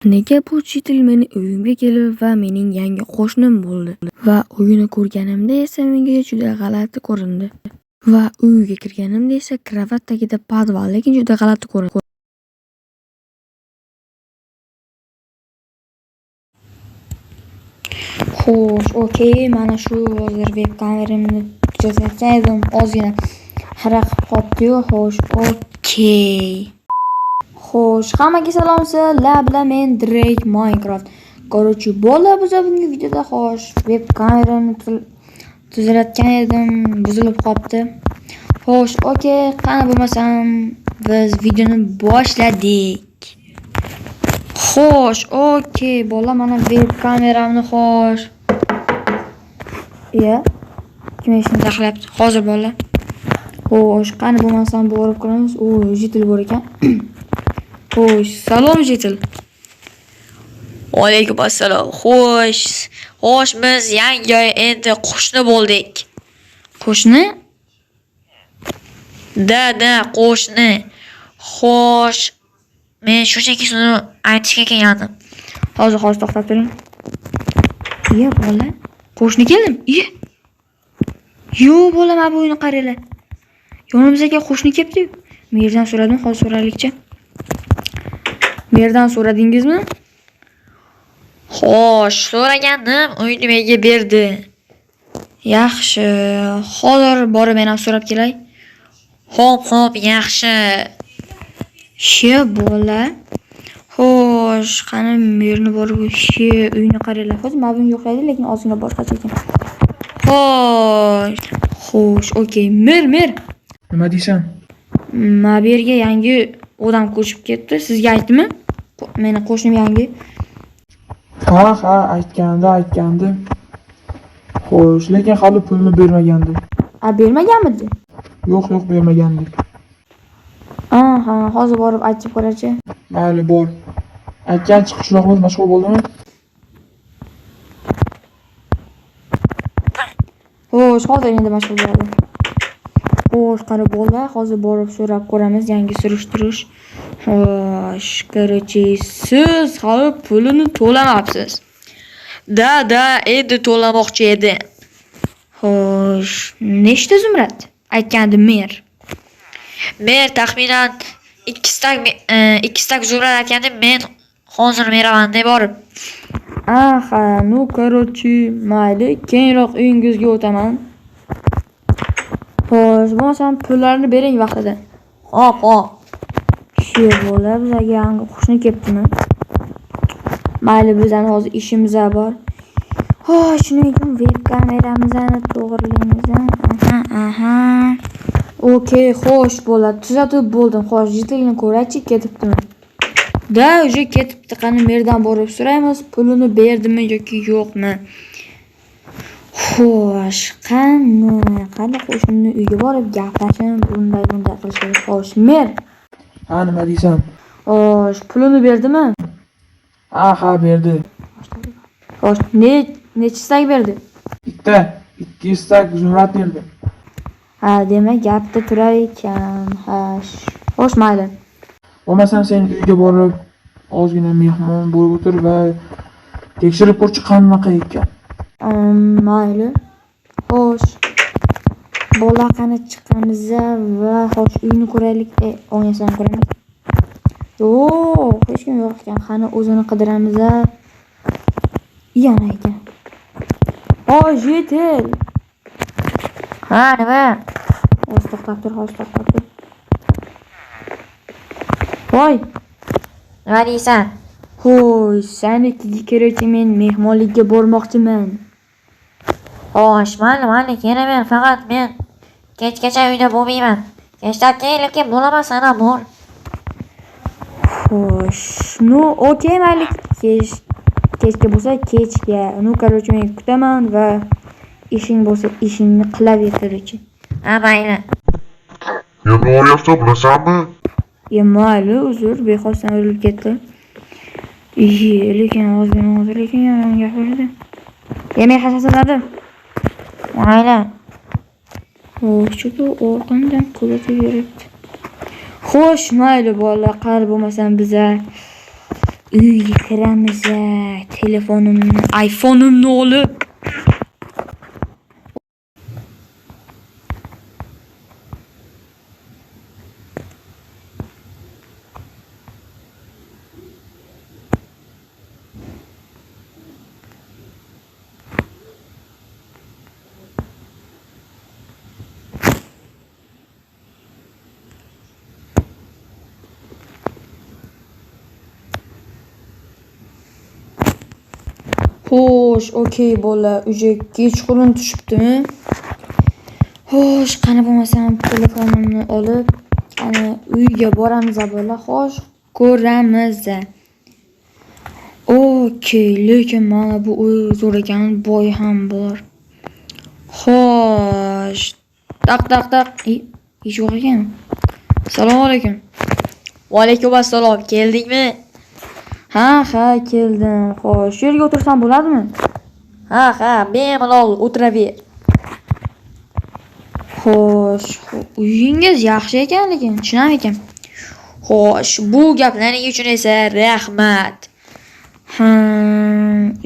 Nega bu Jitil meni uyimga kelib va mening yangi qo'shnim bo'ldi va uyini ko'rganimda esa menga juda g'alati ko'rindi va uyiga kirganimda esa kravat tagida podval, lekin juda g'alati ko'rindi. Xo'sh, okey, mana shu hozir webkameramni ko'rsatgan edim, ozgina xira qilib qolibdi-yu. Xo'sh, okey. Xo'sh, hammaga salom-sizlar bilan men Drake Minecraft. Короче, bola biz bugungi videoda xo'sh, webkamerani tuzalayotgan edim, buzilib qolibdi. Xo'sh, okey, qani bo'lmasam biz videoni boshladik. Xo'sh, okey, bola mana webkameramni xo'sh. Kim ishini taxlayapti? Hozir bola. Xo'sh, qani bo'lmasam borib ko'ramiz. Jitil bor ekan. Xo'sh, salom Jitil. Alaykum assalom. Xo'sh, biz yangi endi qo'shni bo'ldik. Qo'shni? Da, qo'shni. Xo'sh, men shunchaki shuni aytishga kelgandim. Hozir to'xtab turing. Bola, qo'shni keldim. Yo, bola, mana bu uyni qaranglar. Yonimizga qo'shni kelibdi. Merdan so'radim, hozir so'raylikchi. Merdan so'radingizmi? Xo'sh, so'ragandim, uyni menga berdi. Yaxshi, hozir borib men ham so'rab kelay. Xo'p, yaxshi. Bola. Xo'sh, qani merni borib uyni qaranglar. Hozir mana buni yo'qlaydi, lekin ozgina boshqacha ekan. Xo'sh, okey. Mer. Nima deysan? Mana bu yerga yangi odam ko'chib ketdi. Sizga aytdimi? Meni qo'shnim yangi. Ha, aytgandi. Xo'sh, lekin hali pulni bermagandi. Bermaganmidi? Yo'q, bermagandi. Hozir borib aytib ko'rachi. Mayli, bor. Aytgancha qishloqimiz mashg'ul bo'ldimi? Xo'sh, hozir endi mashg'ul bo'ladi. Xo'sh, qani bola, hozir borib so'rab ko'ramiz, yangi surishtirish. Xo'sh, короче, siz hali pulini to'lamabsiz. Da, endi to'lamoqchi edi. Xo'sh, nechta zumrad? Aytgandi mer. Men taxminan 2 stak zumrad aytgandi, men hozir beraman deb borib. короче, mayli, keyinroq uyingizga o'taman. Xo'sh, bo'lmasam pullarni bering vaqtida. Xo'p. Bola, bizga yangi qo'shni kelibdimi? Mayli, bizning hozir ishimiz bor. Shuning uchun webkameramizni to'g'rilaymiz. Okey, xo'sh bola, tuzatib bo'ldim. Xo'sh, Jitilni ko'rachi, ketibdimi? Da, uje ketibdi. Qani merdan borib so'raymiz, pulini berdimi yoki yo'qmi? Xo'sh, qani qo'shnimni uyga borib gaplashib, bunday qilishadi. Xo'sh, mer. Nima deysan? Xo'sh, pulini berdimi? Ha, berdi. Xo'sh, nechta berdi? Bitta, 2 stak zumrad berdi. Demak, gapda turar ekan. Xo'sh, mayli. Bo'lmasam sen uyga borib, ozgina mehmon bo'lib o'tir va tekshirib ko'rchi qanaqa ekan. Mayli. Xo'sh. Bola, qani chiqamiz va xo'sh uyni ko'raylik. O'ynasam ko'ramiz. Yo'q, hech kim yo'q ekan. Qani o'zini qidiramiz. Yana ekan. Jitil. Nima? Hozir to'xtab tur. Voy, nima deysan? xo'sh, senikiga kerakchi, men mehmonlikka bormoqchiman. Xo'sh, mayli, kelaver, faqat men kechgacha uyda bo'lmayman. Kechdan keyin lekin bo'laman, sana bor. Xo'sh, okey, mayli. Kechga bo'lsa kechga. Короче, men kutaman va ishing bo'lsa ishingni qilaver, короче. Mayli. Nima o'ryapsan, bilasanmi? Mayli, uzr, bexosdan o'rilib ketdi. Lekin hozir yomon gapirdi. Men xastalandim. Mayli. Xo'sh, orqamdan kuzatib yuribdi. Xo'sh, mayli bola, qari bo'lmasam biza uyga kiramiz. Telefonimni, iPhone'imni olib. Xo'sh, okey bola, uje kechqurun tushibdimi? Xo'sh, qani bo'lmasam telefonimni olib, qani uyga boramiz bola. Xo'sh, ko'ramiz. Okey, lekin mana bu uy zo'r ekan, boy ham bor. Xo'sh, taq. Ish yo'q ekan. Assalomu alaykum. Va alaykum assalom, keldingmi? Ha, keldim. Xo'sh, shu yerga o'tirsam bo'ladimi? Ha, bemalol o'tiraver. Xo'sh, uyingiz yaxshi ekan, lekin chinam ekan. Xo'sh, bu gaplaring uchun esa rahmat.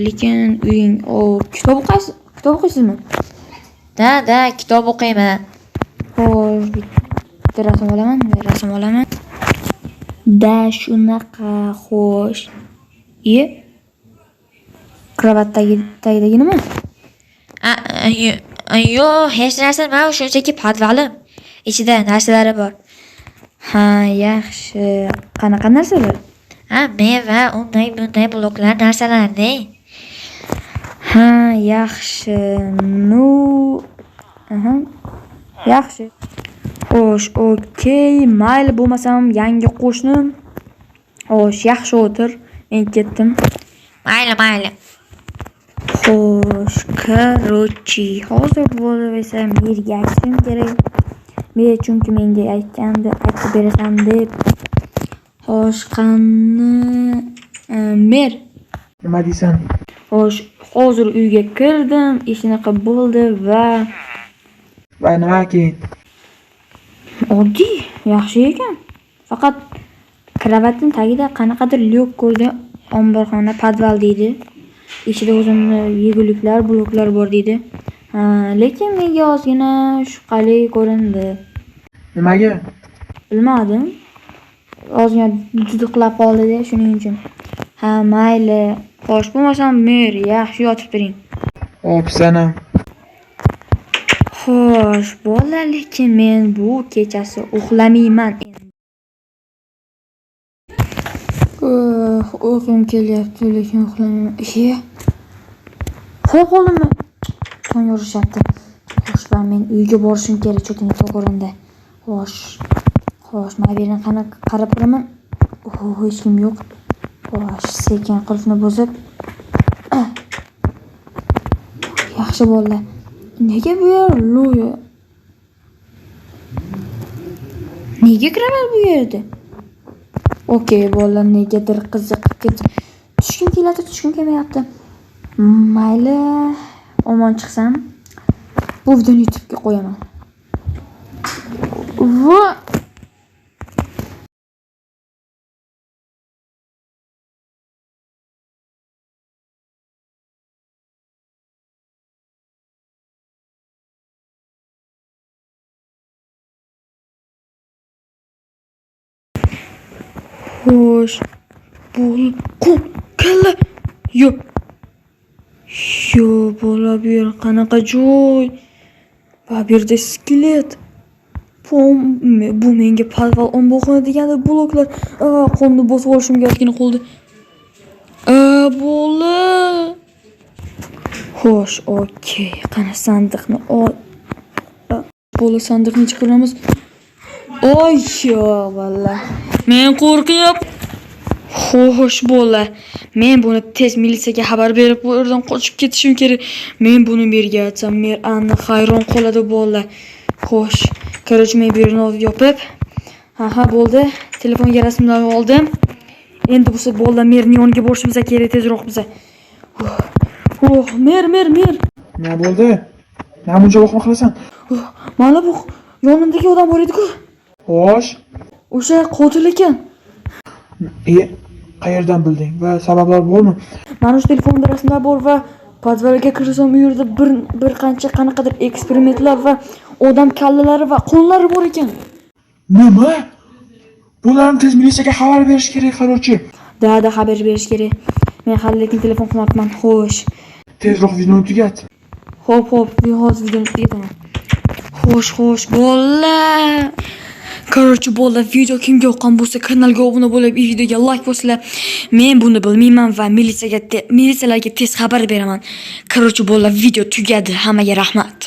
Lekin uying, kitob o'qiysizmi? Da, kitob o'qiyman. Xo'sh, bitta rasm olaman. Da, shunaqa, xo'sh. Kravat tagidagi nima? Yo'q, hech narsa emas, shunchaki podvalim. Ichida narsalari bor. Ha, yaxshi. Qanaqa narsalar? Meva, bunday bloklar narsalarni. Ha, yaxshi. Yaxshi. Xo'sh, okey. Mayli, bo'lmasam yangi qo'shnim. Xo'sh, yaxshi o'tir. Men ketdim. Mayli. Xo'sh, короче, hozir bo'lib esa merga aytishim kerak. Men chunki menga aytgandi, aytib berasan deb. Xo'sh, qani mer. Nima deysan? Xo'sh, hozir uyga kirdim, shunaqa bo'ldi va nima keyin? oddiy, yaxshi ekan. Faqat kravatning tagida qanaqadir lyok ko'rdi, omborxona, podval deydi. Ichida o'zimni yeguliklar, bloklar bor deydi. Lekin menga ozgina shubhali ko'rindi. Nimaga? Bilmadim. Ozgina duduqlab qoldi-da, shuning uchun. Mayli. Xo'sh, bo'lmasam mer, yaxshi yotib turing. Xo'p, sana. Xo'sh, bola, lekin men bu kechasi uxlamayman endi. Uyqum kelyapti, lekin uxlamayman. Qo'limni tong urishyapti. Xo'sh, men uyga borishim kerak, cho'tinga to'g'rinda. Xo'sh, mana bu yerdan qarab turaman. Hech kim yo'q. Xo'sh, sekin qulfni bosib. Yaxshi bo'ldi. Nega bu yer lo'yo? Nega kiraman bu yerda? Okey, bolalar negadir qiziqib ketdi. Tushkim kelmayapti. Mayli, omon chiqsam bu videoni YouTube'ga qo'yaman. Xo'sh, kalla. Yo, bola, bu yer qanaqa joy? Bu yerda skelet. Bu menga podval omborxona deganda bloklar. Qo'lni bosib olishimga ozgina qoldi. Bola. Xo'sh, okey. Qani sandiqni bola, sandiqni chiqaramiz. Valla. Men qo'rqyapman. Xo'sh, bola. Men buni tez militsiyaga xabar berib, bu yerdan qochib ketishim kerak. Men buni merga aytsam, mer aniq hayron qoladi, bola. Xo'sh, короче, men bu yerni yopib, bo'ldi. Telefonga rasmlarni oldim. Endi bo'lsa bola merning yoniga borishimiz kerak, tezroq biza. Mer. Nima bo'ldi? Nima buncha vaqt qilasan? Mana bu yonimdagi odam bor edi-ku. Xo'sh. O'sha qotil ekan. Qayerdan bilding va sabablar bormi? Mana shu telefonda rasmlar bor va podvalga kirsam u yerda bir qancha qanaqadir eksperimentlar va odam kallalari va qo'llari bor ekan. Nima? Bularni tez militsiyaga xabar berish kerak, qarorchi. Da xabar berish kerak. Men hali lekin telefon qilmayapman. Xo'sh. Tezroq videoni tugat. Hop, hozir videoni tugataman. Xo'sh, bolalar. Короче, bolalar, video kimga yoqqan bo'lsa, kanalga obuna bo'lib, videoga like bosinglar. Men buni bilmayman va militsiyalarga tez xabar beraman. Короче, bolalar, video tugadi. Hammaga rahmat.